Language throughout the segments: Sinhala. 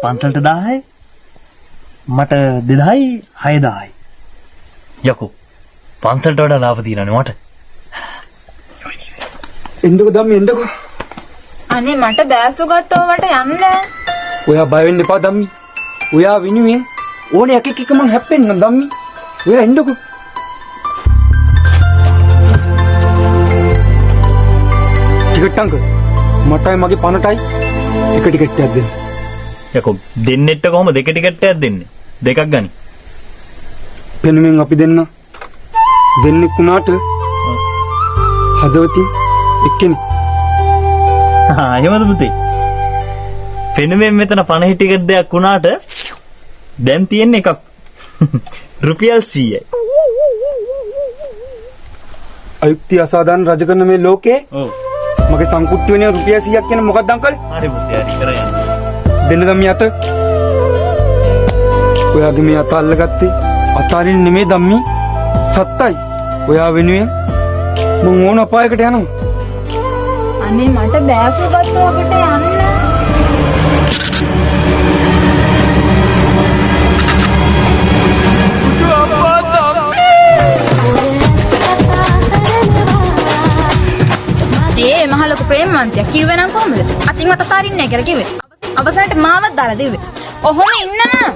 පන්සලට 1000යි. මට 2000යි 6000යි. යකෝ පන්සලට වඩා ලාභ තියෙනනේ මට. එන්නකො ධම්මි එන්නකො. අනේ මට බෑසු ගත්තවට යන්න. ඔයා බය වෙන්න එපා ධම්මි. ඔයා විනුවෙන් ඕනේ එකෙක් එක මං හැප්පෙන්න ධම්මි. ඔයා එන්නකො. ටිකට් අංක මටයි මගේ පණටයි එක ටිකට් එකක් දෙන්න. යකෝ දෙන්නෙට කොහොම දෙක ටිකට් එකක් දෙන්නේ? දෙකක් ගනි. පෙනුමෙන් අපි දෙන්න දෙන්නෙක් වුණාට හදවතින් එක්කෙනෙක්. එහෙමද පුතේ? පෙනුමෙන් මෙතන 50 ටිකට් දෙයක් වුණාට දැන් තියෙන්නේ එකක්. රුපියල් 100යි. අයුක්තිය අසාධාරණ රජ කරන මේ ලෝකේ ඔව් මගේ සංකුට්ටි වෙන රුපියල් 100ක් කියන මොකක්ද අංකල්? හරි පුතේ හරි කරා යන්න. දෙන්න ධම්මි අත. ඔයාගේ මේ අත අල්ලගත්තේ අතාරින් නෙමෙයි ධම්මි. සත්තයි. ඔයා වෙනුවෙන් මම ඕන අපායකට යනවා. අනේ මට බෑසු ගත්තවට යන්න. මහලොකු ප්‍රේමවන්තයා කිව්වේ නම් කොහමද? අතින් මත අතාරින්නේ නැහැ කියලා කිව්වේ. අවසරට මාවත් දාලා දෙව්වේ. ඔහොම ඉන්නවා.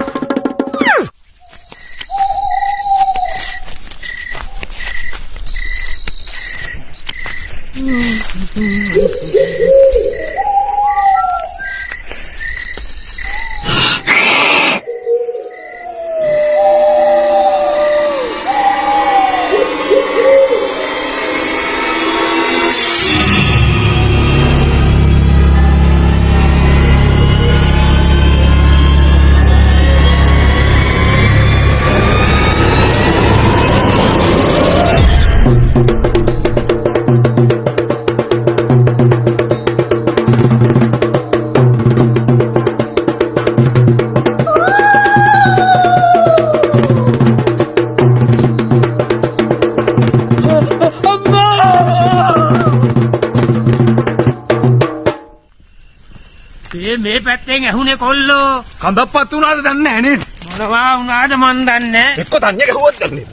මේ පැත්තෙන් ඇහුනේ කොල්ලෝ කඳප්පත් උනාද දන්නේ නැහැ නේද? මොනවා වුණාද මන් දන්නේ එක්ක තන්නේ ගහුවත් දන්නේ.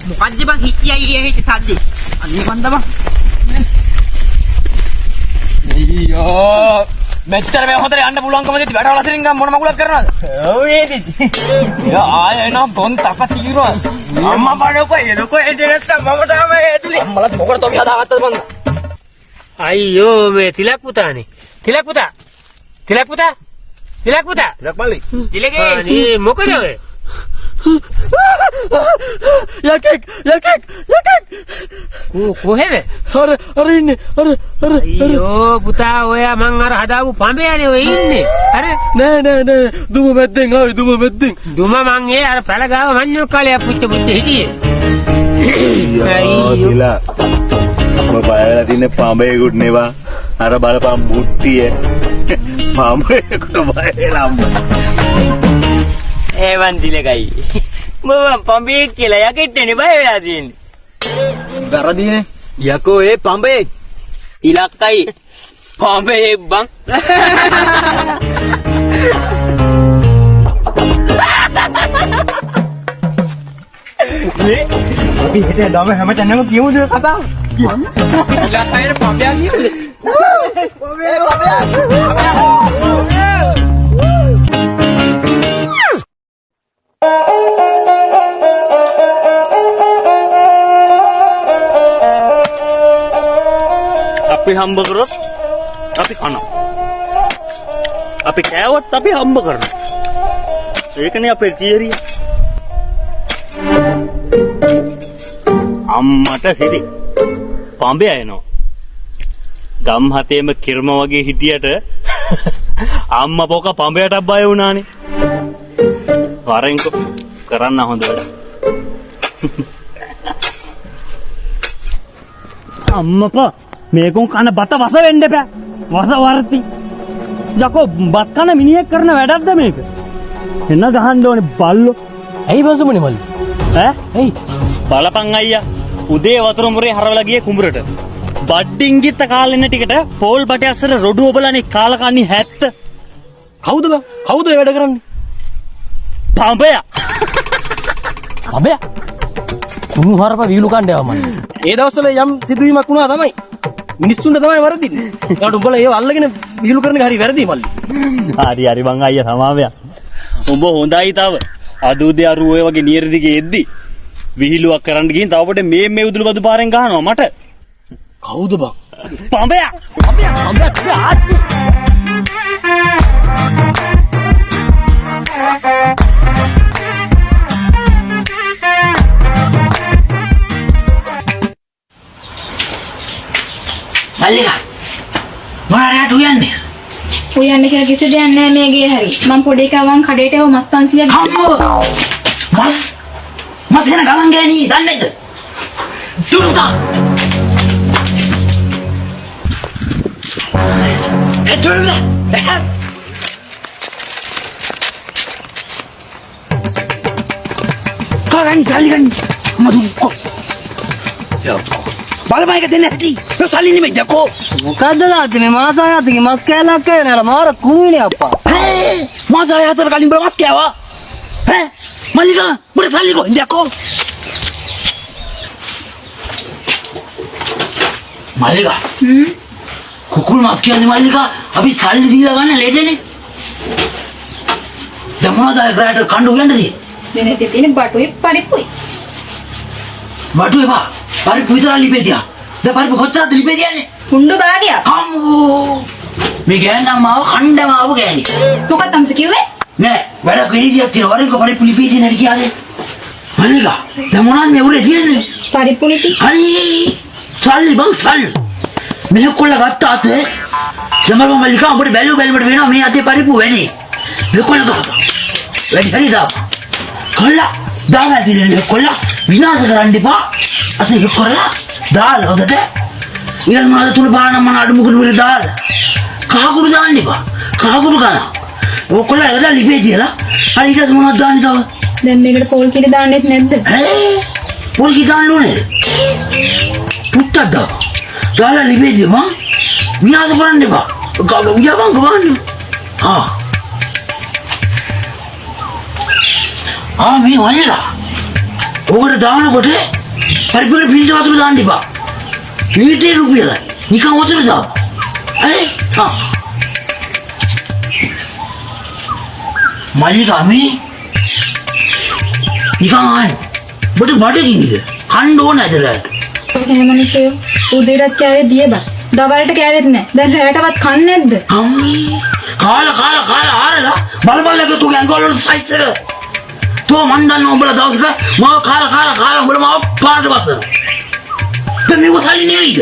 මොකද්ද බං හිටියයි හිටි සද්දේ අනේ මන්ද බං අයියෝ මෙච්චර මේ හොතර යන්න පුළුවන්කම දෙති වැඩවල අතරින් ගම් මොන මගුලක් කරනවද? ඔව් ඒදිත් යා ආය එනවා බොන් තක තීරුවා. අම්මා බඩෝකෝ එනකෝ එදෙන්නත් මම තමයි ඇතුලේ අම්මලත් මොකටද තෝපි හදාගත්තද මන්ද? අයියෝ මේ තිලක් පුතානේ තිලක් පුතා තිලක් පුතා තිලක් පුතා ඉලක් මල්ලි. තිලගේ අනේ මොකද ඔය යකෙක් කොහෙද අර ඉන්නේ අර අයියෝ පුතා ඔයා මං අර හදාපු පඹයනේ ඔය ඉන්නේ අර නෑ දුම මැද්දෙන් ආවේ දුම මැද්දෙන්. දුම මං ඒ අර පැලගාව මඤ්ඤොල් කාලේ පුච්ච හිටියේ අයියෝ මම බයලා තින්නේ පඹේකුත් නෙවා අර බලපන් මුට්ටිය පඹේකට බයලා අම්මා ඒවන් දිලගයි මම පඹේ කියලා යකෙට්ටනේ බය වෙලා තියෙන්නේ වැරදිනේ යකෝ ඒ පඹේ ඉලක්කයි පඹේ බං අපි හිතේ දම හැමතැනම කියමුද කතාව? ඉලක්කයිනේ පඹයා කියන්නේ අපි හම්බ කරොත් අපි කනවා. අපි කෑවොත් අපි හම්බ කරනවා. ඒකනේ අපේ තියරිය. අම්මට හිරි පඹය එනවා. ගම් හතේම කිර්ම වගේ හිටියට අම්මා පොක පඹයටත් බය වුණානේ. වරෙන්කො කරන්න හොඳ වැඩ. අම්මපා මේකුන් කන බත වස වෙන්න එපා. වස වර්ති. යකෝ බත් කන මිනිහෙක් කරන වැඩක්ද මේක? එන්න ගහන්න ඕනේ බල්ලෝ. ඇයි බසුමනේ මල්ලි ඈ? ඇයි? බලපන් අයියා. උදේ වතුර මුරේ හරවලා ගියේ කුඹරට. බඩින් ගිත්ත කාලෙන්න ටිකට පෝල් බටේ අස්සර රොඩු ඔබලානේ කාලකන්නේ 70. කවුද බං? කවුද ඒ වැඩ කරන්නේ? පඹයා. අබේ. කුණු හරප වීලු කණ්ඩායම මන්නේ. ඒ දවස්වල යම් සිදුවීමක් වුණා තමයි. මිනිස්සුන්ට තමයි වරදින්නේ. ඒකට උඹලා ඒව අල්ලගෙන වීලු කරන එක හරි වැරදි මල්ලි. හරි බං අයියා සමාවයක්. උඹ හොඳයි තව. අද උදේ අර ඔය වගේ නියර දිගේ එද්දි විහිළුවක් කරන්න ගිහින් තව පොඩේ මේ උදුළු බදු පාරෙන් ගහනවා මට. කවුද බං? පඹයා. ආච්චි. මල්ලිකා මොනරට උයන්නේ උයන්න කියලා කිසි දෙයක් නැහැ මේ ගේ හැරි. මම පොඩි කවන් කඩේට එව මස් 500ක් අම්මෝ මස් ගැන ගණන් ගෑනි දන්නේ නැද්ද තුරුතා තුරුතා කගන් සල්ලි මදු බලමයික දෙන්න ඇති මේ සල්ලි නෙමෙයි දකෝ මොකද්ද නාතිනේ මාසායතගේ මස් කෑල්ලක් කෑනලා මාර කුණුනේ අප්පා. මාසාය හතර කලින් බර මස් කෑවා ඈ මල්ලිකා මුර සල්ලි කොහෙන්ද දකෝ මල්ලිකා කුකුල් මස් කියන්නේ මල්ලිකා අපි සල්ලි දීලා ගන්න ලෙඩනේ දැන් මොනවද ඒ ග්‍රෑටර් කණ්ඩු කියන්නේ දෙනේ තියෙන බටුයි පරිප්පුයි. බටු එපා පරිප්පු විතර ලිපේදියා දැන් පරිප්පු කොච්චරද ලිපේදියානේ හුඬු භාගයක්. අම්මෝ මේ ගෑනම ආව කණ්ඩම ආව ගෑණි මොකක්ද තමස කිව්වේ? නෑ වැඩ කෙලිදියක් තියෙන වරින්ක පරිප්පු ලිපේදිය නැටි කියාදේ මල්ලිකා දැන් මොනවද මේ උරේ තියෙන්නේ පරිප්පු ලිපි. හරි සල්ලි බං සල්ලි මෙහෙ කොල්ල ගත්තා අතේ ජමල් මල්ලිකා උඹට බැලුවට වෙනවා මේ අතේ පරිප්පු වෙන්නේ මේ කොල්ල ගත්තා වැඩි හරි දාපන් කොල්ලා දාලා දිනේ කොල්ලා විනාශ කරන්න එපා අසේ කොල්ලා දාලා හොදට ඊළඟ මොනවද තුන බාන මන අඩමුකුඩු වල දාලා කහකුඩු දාන්න එපා කහකුඩු ගන්න ඔය කොල්ලා එලා ලිපේ තියලා හරි ඊට මොනවද දාන්නේ තව දැන් මේකට පොල් කිරි දාන්නෙත් නැද්ද? පොල් කි දාන්න ඕනේ පුත්තක් දාලා ලිපේ තියම විනාශ කරන්න එපා යබන් ගවන්න මේ වයලා ඔකට දානකොට පරිපූර්ණ පිළිද වතුර දාන්න එපා. ලීටර් රුපියලයි. නිකන් වතුර දාපන්. හරි? මල්ලිකා මේ නිකන් ආයි. බඩ බඩගිනිද? කන්න ඕන ඇදලා. එහෙම මිනිස්සු උදේටත් කෑවේ දිය බා. දවල්ට කෑවෙත් නැහැ. දැන් රැයටවත් කන්නේ නැද්ද? අම්මී. කාලා ආරලා බලබල්ලක තුගේ ඇඟවල සයිස් එක. තෝ මන් දන්න උඹලා දවසක මාව කාලා උඹලා මාව පාරට බස්සන. දැන් මේක සල්ලි නෙවෙයිද?